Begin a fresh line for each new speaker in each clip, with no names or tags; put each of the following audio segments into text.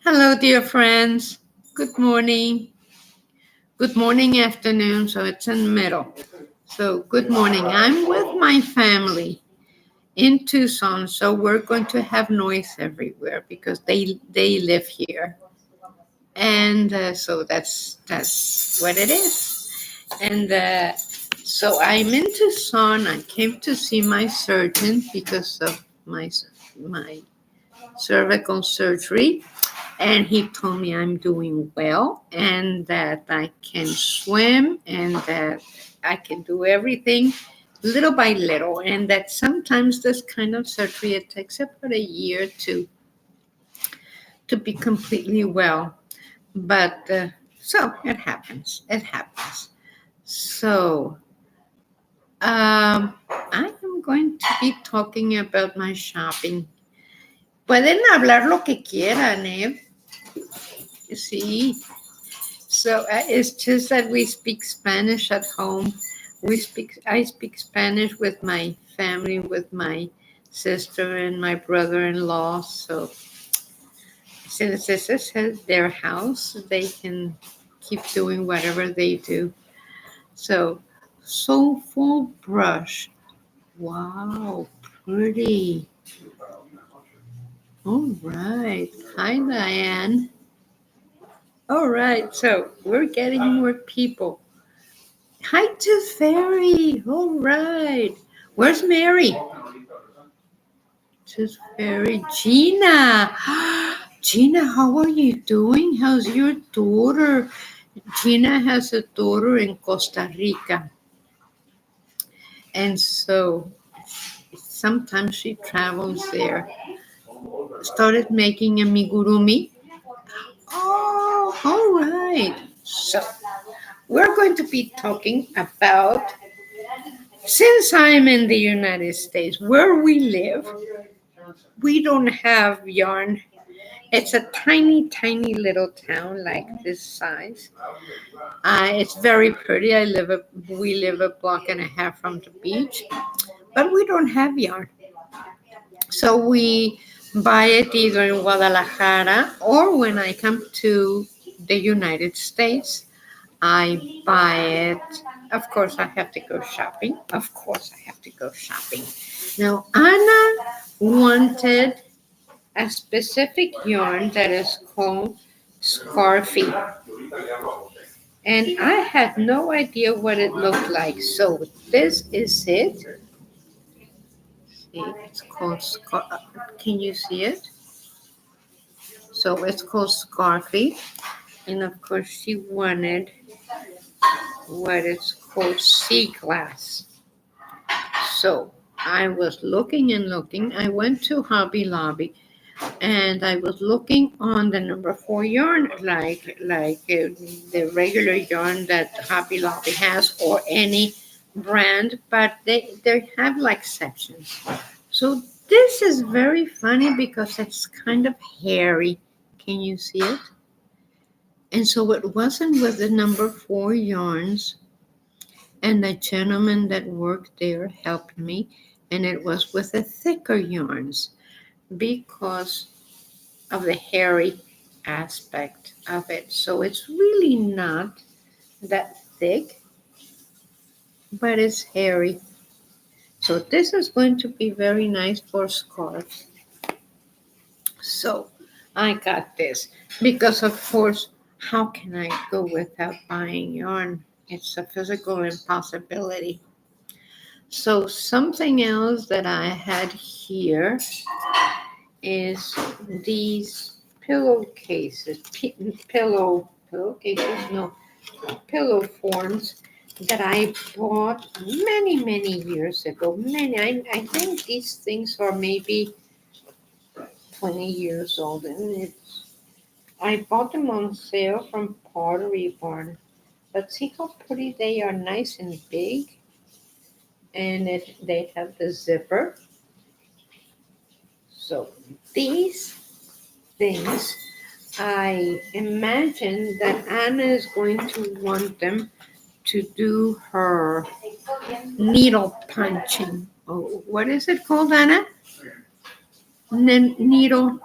Hello, dear friends. Good morning. Good morning, afternoon. So it's in the middle. So, good morning. I'm with my family in Tucson. So, we're going to have noise everywhere because they live here. And so that's what it is. And so I'm in Tucson. I came to see my surgeon because of my cervical surgery, and he told me I'm doing well and that I can swim and that I can do everything little by little, and that sometimes this kind of surgery it takes about a year to be completely well. But so it happens. It happens. So I am going to be talking about my shopping. Pueden hablar lo que quieran, ¿eh? Sí. So it's just that we speak Spanish at home. I speak Spanish with my family, with my sister and my brother-in-law. So since this is their house, they can keep doing whatever they do. So soulful brush. Wow, pretty. All right. Hi, Diane. All right. So we're getting more people. Hi, Tooth Fairy. All right. Where's Mary? Tooth Fairy. Gina. Gina, how are you doing? How's your daughter? Gina has a daughter in Costa Rica. And so sometimes she travels there. Started making amigurumi. Oh, all right. So we're going to be talking about, since I'm in the United States, where we live, we don't have yarn. It's a tiny, tiny little town like this size. It's very pretty. We live a block and a half from the beach, but we don't have yarn. So we buy it either in Guadalajara or when I come to the United States, I buy it. Of course, I have to go shopping. Of course, I have to go shopping. Now, Anna wanted a specific yarn that is called scarfy. And I had no idea what it looked like. So this is it. See, it's called Can you see it? So it's called scarfy. And of course, she wanted what is called sea glass. So I was looking and looking. I went to Hobby Lobby and I was looking on the number 4 yarn, like the regular yarn that Hobby Lobby has or any brand, but they have like sections. So this is very funny because it's kind of hairy. Can you see it? And so it wasn't with the number 4 yarns, and the gentleman that worked there helped me, and it was with the thicker yarns because of the hairy aspect of it. So it's really not that thick, but it's hairy. So this is going to be very nice for scarves. So I got this because, of course, how can I go without buying yarn? It's a physical impossibility. So something else that I had here is these pillowcases, pillowcases, no, pillow forms that I bought many, many years ago. I think these things are maybe 20 years old, and I bought them on sale from Pottery Barn. But see how pretty they are, nice and big, and they have the zipper. So these things, I imagine that Anna is going to want them to do her needle punching. Oh, what is it called, Anna? Needle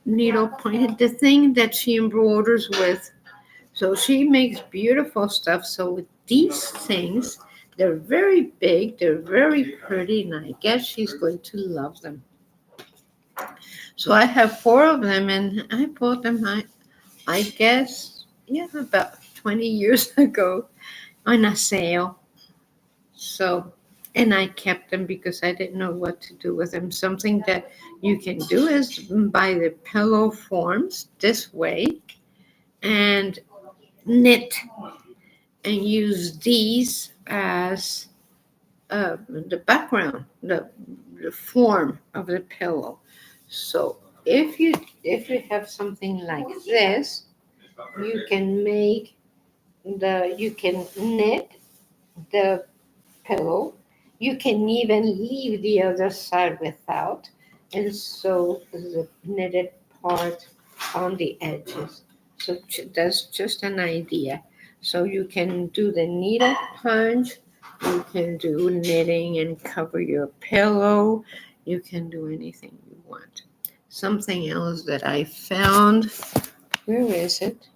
needle point, the thing that she embroiders with. So she makes beautiful stuff. So with these things, they're very big, they're very pretty, and I guess she's going to love them. So I have four of them, and I bought them. I guess yeah, about 20 years ago on a sale. So, and I kept them because I didn't know what to do with them. Something that you can do is buy the pillow forms this way and knit and use these as the background, the form of the pillow. So if you have something like this, you can make you can knit the pillow. You can even leave the other side without, and sew the knitted part on the edges. So that's just an idea. So you can do the needle punch, you can do knitting and cover your pillow, you can do anything you want. Something else that I found, where is it?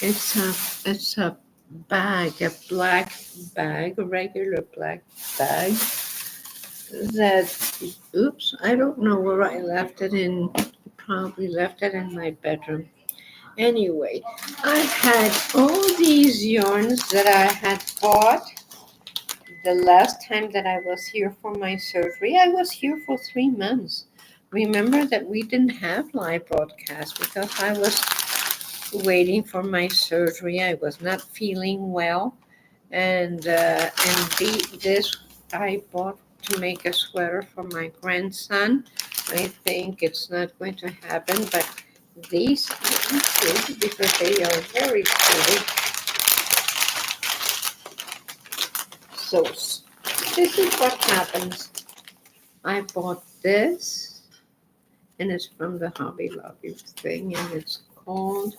It's a bag, a black bag, a regular black bag that, oops, I don't know where I left it in. Probably left it in my bedroom. Anyway, I had all these yarns that I had bought the last time that I was here for my surgery. I was here for 3 months. Remember that we didn't have live broadcast because I was waiting for my surgery. I was not feeling well, and this I bought to make a sweater for my grandson. I think it's not going to happen, but these should because they are very pretty. So this is what happens. I bought this, and it's from the Hobby Lobby thing, and it's called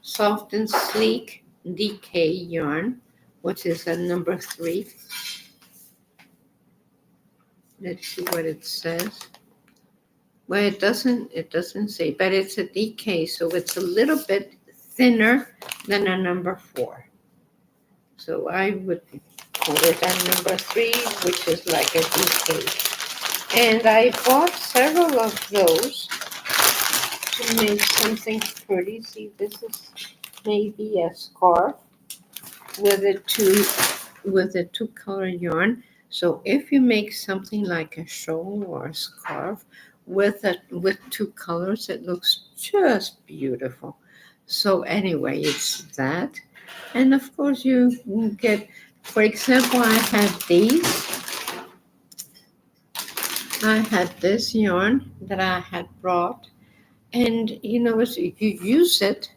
Soft and Sleek DK yarn, which is a number 3. Let's see what it says. Well, it doesn't say, but it's a DK, so it's a little bit thinner than a number 4. So I would call it a number 3, which is like a DK. And I bought several of those to make something pretty. See, this is maybe a scarf with a two color yarn. So if you make something like a shawl or a scarf with 2 colors, it looks just beautiful. So anyway, it's that. And of course you get, for example, I had this yarn that I had brought, and you use it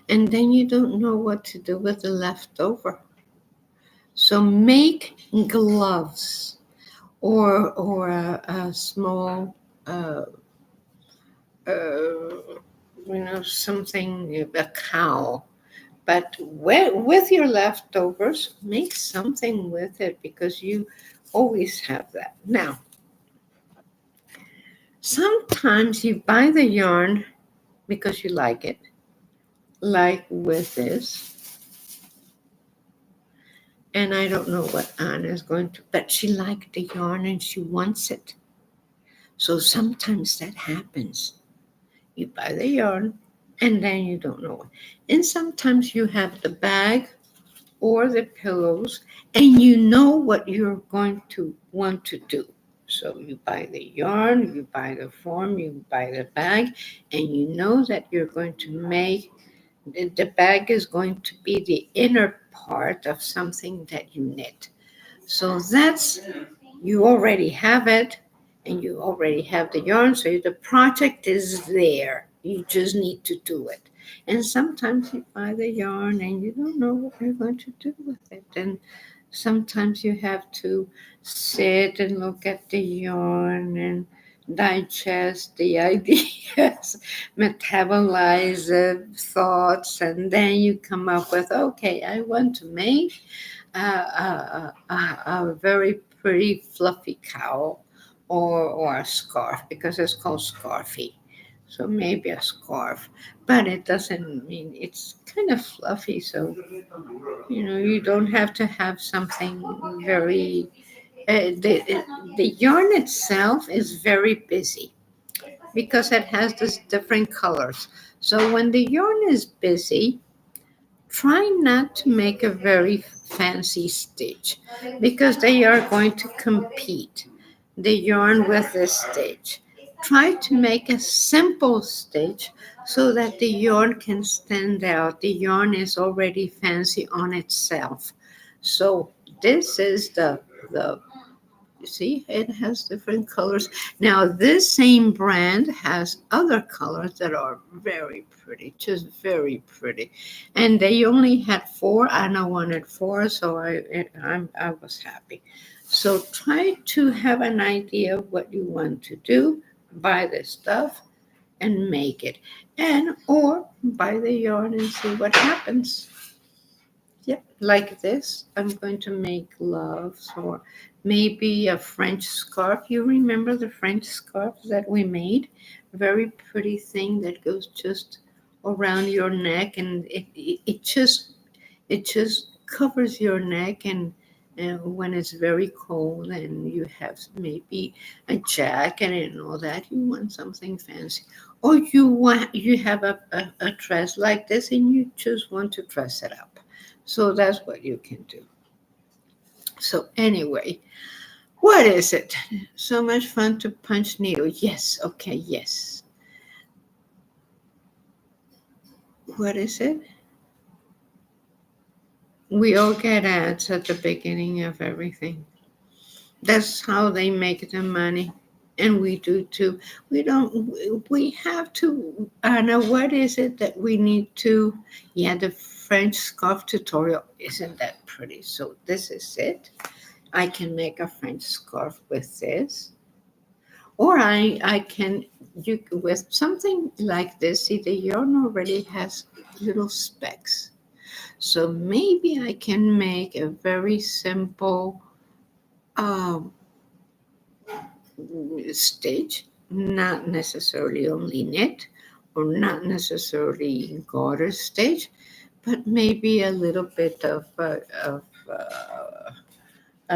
and then you don't know what to do with the leftover. So make gloves or a small, uh, something, a cowl. But with your leftovers, make something with it because you always have that. Now, sometimes you buy the yarn because you like it, like with this. And I don't know what Anna is going to, but she liked the yarn and she wants it. So sometimes that happens. You buy the yarn and then you don't know it. And sometimes you have the bag or the pillows and you know what you're going to want to do. So you buy the yarn, you buy the form, you buy the bag, and you know that you're going to make the bag is going to be the inner part of something that you knit. So that's, you already have it and you already have the yarn. So the project is there. You just need to do it. And sometimes you buy the yarn and you don't know what you're going to do with it. And sometimes you have to sit and look at the yarn and digest the ideas, metabolize the thoughts, and then you come up with, okay, I want to make a very pretty fluffy cowl, or a scarf because it's called scarfy. So maybe a scarf, but it doesn't mean it's kind of fluffy. So you don't have to have something very. The yarn itself is very busy because it has these different colors. So when the yarn is busy, try not to make a very fancy stitch because they are going to compete the yarn with this stitch. Try to make a simple stitch so that the yarn can stand out. The yarn is already fancy on itself. So this is the you see, it has different colors. Now, this same brand has other colors that are very pretty, just very pretty. And they only had four, and I wanted four, so I was happy. So try to have an idea of what you want to do, buy the stuff, and make it, and or buy the yarn and see what happens. Yep, like this. I'm going to make gloves or maybe a French scarf. You remember the French scarf that we made? Very pretty thing that goes just around your neck, and it just covers your neck, and when it's very cold and you have maybe a jacket and all that, you want something fancy. Or you have a dress like this and you just want to dress it up. So that's what you can do. So anyway, what is it? So much fun to punch needle. Yes, okay, yes. What is it? We all get ads at the beginning of everything. That's how they make the money. And we do too. We have to, Anna, what is it that we need to? Yeah, the French scarf tutorial. Isn't that pretty? So this is it. I can make a French scarf with this. Or I can, with something like this, see the yarn already has little specks. So maybe I can make a very simple um, stitch, not necessarily only knit or not necessarily garter stitch, but maybe a little bit of a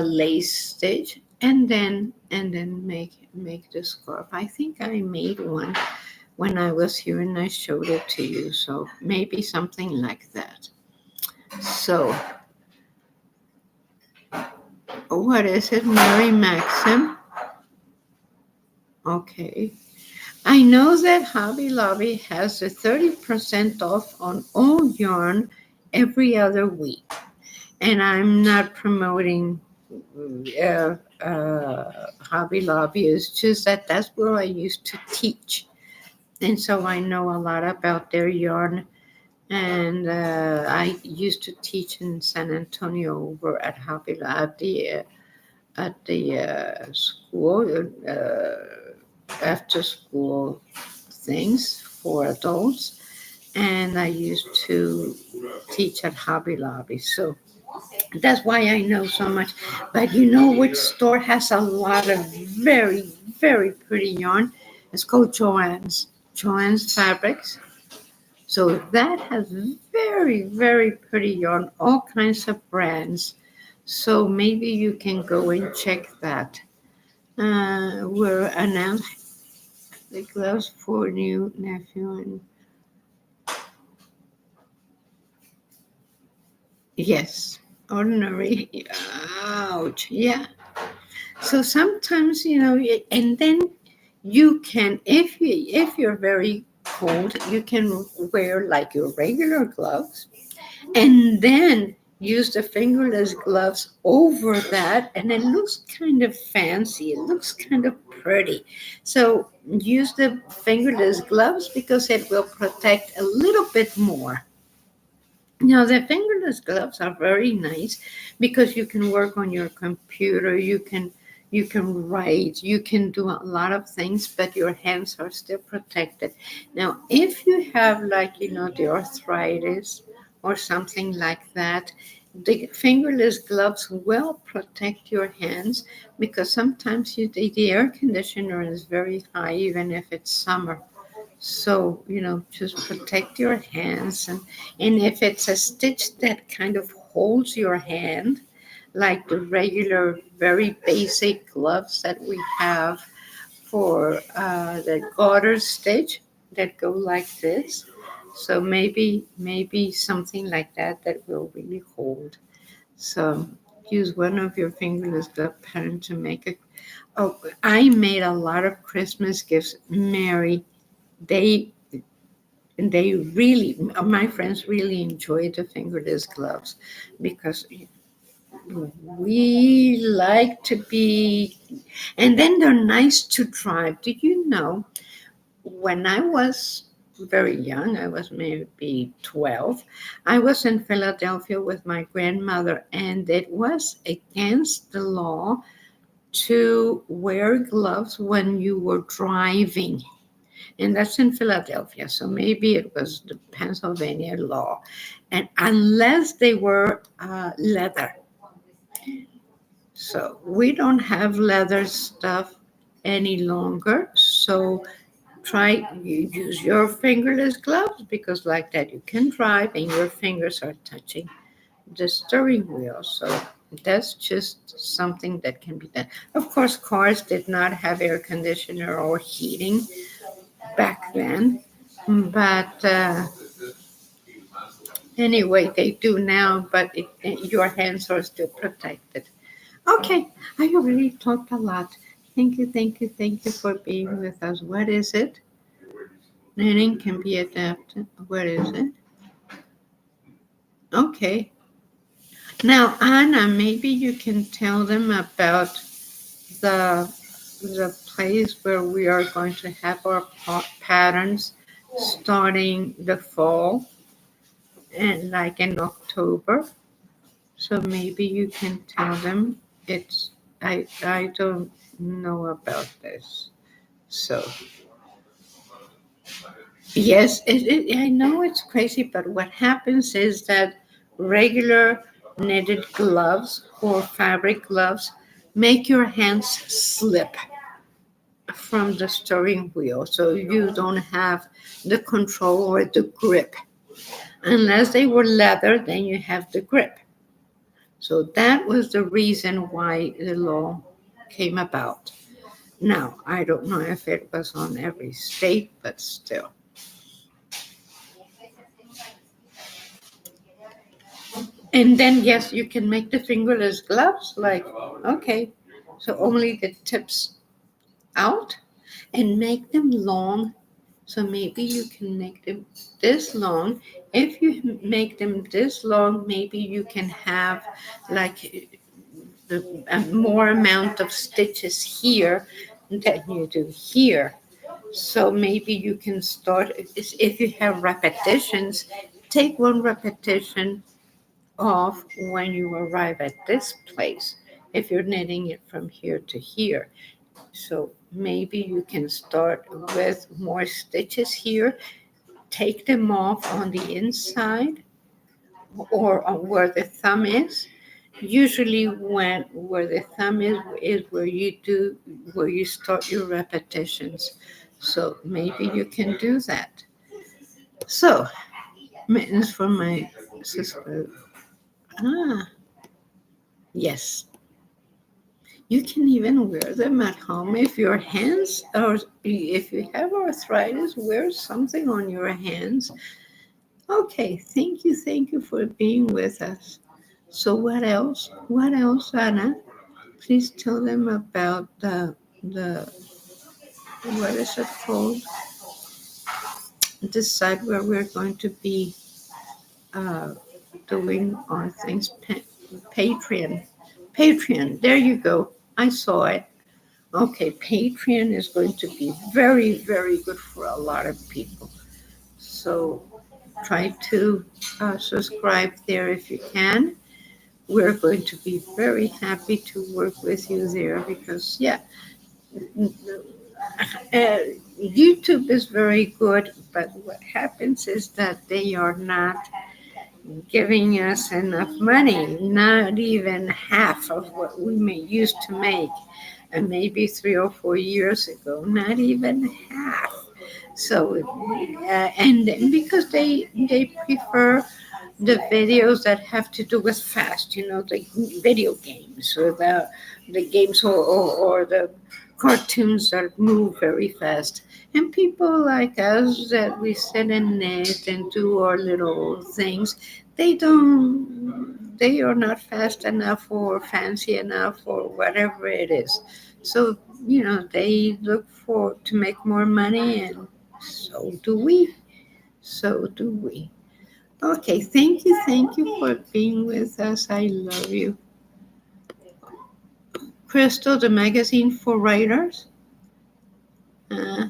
lace stitch, and then make the scarf. I think I made one when I was here and I showed it to you. So maybe something like that. So what is it, Mary Maxim? Okay. I know that Hobby Lobby has a 30% off on all yarn every other week. And I'm not promoting Hobby Lobby. It's just that that's where I used to teach. And so I know a lot about their yarn. And I used to teach in San Antonio over at Hobby Lobby at the school, after school things for adults. And I used to teach at Hobby Lobby. So that's why I know so much. But you know which store has a lot of very, very pretty yarn? It's called Joanne's. Joanne's Fabrics. So that has very, very pretty yarn, all kinds of brands. So maybe you can go and check that. We're announcing the gloves for new nephew and yes, ordinary. Ouch. Yeah. So sometimes, and then you can, if you're very cold, you can wear like your regular gloves, and then use the fingerless gloves over that, and it looks kind of fancy. It looks kind of pretty. So use the fingerless gloves because it will protect a little bit more. Now, the fingerless gloves are very nice because you can work on your computer, you can write, you can do a lot of things, but your hands are still protected. Now, if you have like the arthritis or something like that, The fingerless gloves will protect your hands because sometimes the air conditioner is very high, even if it's summer. So, just protect your hands. And if it's a stitch that kind of holds your hand, like the regular, very basic gloves that we have for the garter stitch that go like this. So maybe something like that will really hold. So use one of your fingerless glove pattern to make it. Oh, I made a lot of Christmas gifts. Mary, they they really, my friends really enjoy the fingerless gloves because we like to be, and then they're nice to drive. Did you know when I was very young, I was maybe 12, I was in Philadelphia with my grandmother, and it was against the law to wear gloves when you were driving. And that's in Philadelphia, so maybe it was the Pennsylvania law. And unless they were leather. So we don't have leather stuff any longer. So try you use your fingerless gloves because like that you can drive and your fingers are touching the steering wheel. So that's just something that can be done. Of course, cars did not have air conditioner or heating back then, but anyway, they do now. But your hands are still protected. Okay, I already talked a lot. Thank you, thank you, thank you for being with us. What is it? Knitting can be adapted. What is it? Okay. Now, Anna, maybe you can tell them about the the place where we are going to have our patterns starting the fall and like in October. So maybe you can tell them it's I don't know about this. So yes, I know it's crazy, but what happens is that regular knitted gloves or fabric gloves make your hands slip from the steering wheel, so you don't have the control or the grip. Unless they were leather, then you have the grip. So that was the reason why the law came about. Now, I don't know if it was on every state, but still. And then, yes, you can make the fingerless gloves, like, okay, so only the tips out and make them long. So maybe you can make them this long. If you make them this long, maybe you can have like a more amount of stitches here than you do here. So maybe you can start, if you have repetitions, take one repetition off when you arrive at this place, if you're knitting it from here to here. So maybe you can start with more stitches here, take them off on the inside or on where the thumb is. Usually when where the thumb is where you start your repetitions. So maybe you can do that. So mittens for my sister. Ah, yes. You can even wear them at home if your hands or if you have arthritis, wear something on your hands. Okay, thank you for being with us. So what else? What else, Anna? Please tell them about the what is it called? The site where we're going to be uh, doing our things. Patreon. Patreon. There you go. I saw it. Okay, Patreon is going to be very, very good for a lot of people. So try to subscribe there if you can. We're going to be very happy to work with you there because, yeah, YouTube is very good, but what happens is that they are not giving us enough money, not even half of what we may used to make, and maybe 3 or 4 years ago, not even half. So, and because they prefer the videos that have to do with fast, the video games or the games or the cartoons that move very fast. And people like us that we sit and knit and do our little things, they are not fast enough or fancy enough or whatever it is. So, they look for to make more money, and so do we. So do we. Okay, thank you for being with us. I love you. Crystal, the magazine for writers. Uh,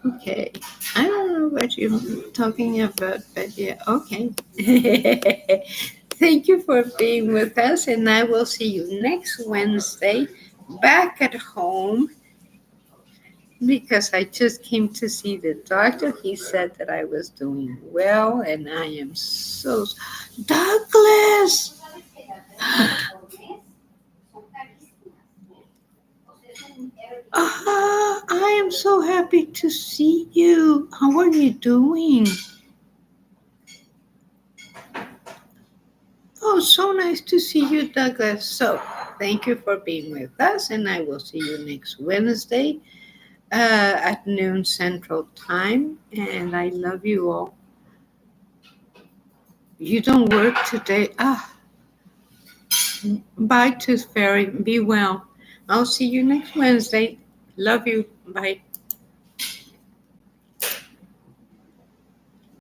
okay, I don't know what you're talking about, but yeah, okay. Thank you for being with us, and I will see you next Wednesday back at home because I just came to see the doctor. He said that I was doing well, and I am so. Douglas! I am so happy to see you. How are you doing? Oh, so nice to see you, Douglas. So, thank you for being with us, and I will see you next Wednesday at noon Central Time. And I love you all. You don't work today. Bye, Tooth Fairy. Be well. I'll see you next Wednesday. Love you. Bye.